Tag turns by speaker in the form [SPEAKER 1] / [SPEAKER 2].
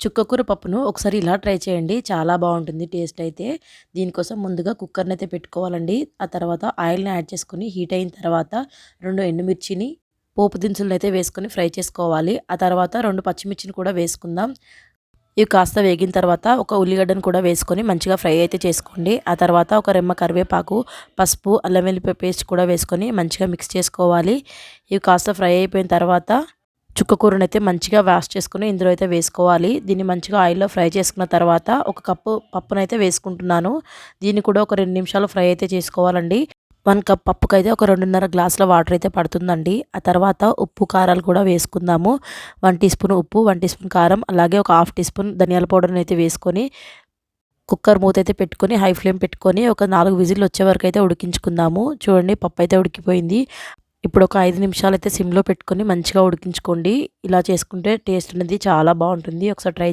[SPEAKER 1] చుక్కకూర పప్పును ఒకసారి ఇలా ట్రై చేయండి. చాలా బాగుంటుంది టేస్ట్ అయితే. దీనికోసం ముందుగా కుక్కర్ని అయితే పెట్టుకోవాలండి. ఆ తర్వాత ఆయిల్ని యాడ్ చేసుకొని హీట్ అయిన తర్వాత 2 ఎండుమిర్చిని పోపు దినుసులను అయితే వేసుకొని ఫ్రై చేసుకోవాలి. ఆ తర్వాత 2 పచ్చిమిర్చిని కూడా వేసుకుందాం. ఇవి కాస్త వేగిన తర్వాత ఒక ఉల్లిగడ్డను కూడా వేసుకొని మంచిగా ఫ్రై అయితే చేసుకోండి. ఆ తర్వాత ఒక రెమ్మ కరివేపాకు, పసుపు, అల్లం వెల్లిపాయ పేస్ట్ కూడా వేసుకొని మంచిగా మిక్స్ చేసుకోవాలి. ఇవి కాస్త ఫ్రై అయిపోయిన తర్వాత చుక్కకూరనైతే మంచిగా వాష్ చేసుకొని ఇందులో అయితే వేసుకోవాలి. దీన్ని మంచిగా ఆయిల్‌లో ఫ్రై చేసుకున్న తర్వాత ఒక కప్పు పప్పునైతే వేసుకుంటున్నాను. దీన్ని కూడా ఒక 2 నిమిషాలు ఫ్రై అయితే చేసుకోవాలండి. 1 కప్ పప్పుకైతే ఒక 2:30 గ్లాసుల వాటర్ అయితే పడుతుందండి. ఆ తర్వాత ఉప్పు, కారాలు కూడా వేసుకుందాము. 1 టీ స్పూన్ ఉప్పు, 1 టీ స్పూన్ కారం, అలాగే ఒక హాఫ్ టీ స్పూన్ ధనియాల పౌడర్‌ని అయితే వేసుకొని కుక్కర్ మూత అయితే పెట్టుకొని హై ఫ్లేమ్ పెట్టుకొని ఒక 4 విజిల్లు వచ్చే వరకు అయితే ఉడికించుకుందాము. చూడండి పప్పు అయితే ఉడికిపోయింది. ఇప్పుడు ఒక 5 నిమిషాలు అయితే సిమ్‌లో పెట్టుకొని మంచిగా ఉడికించుకోండి. ఇలా చేసుకుంటే టేస్ట్ అనేది చాలా బాగుంటుంది. ఒకసారి ట్రై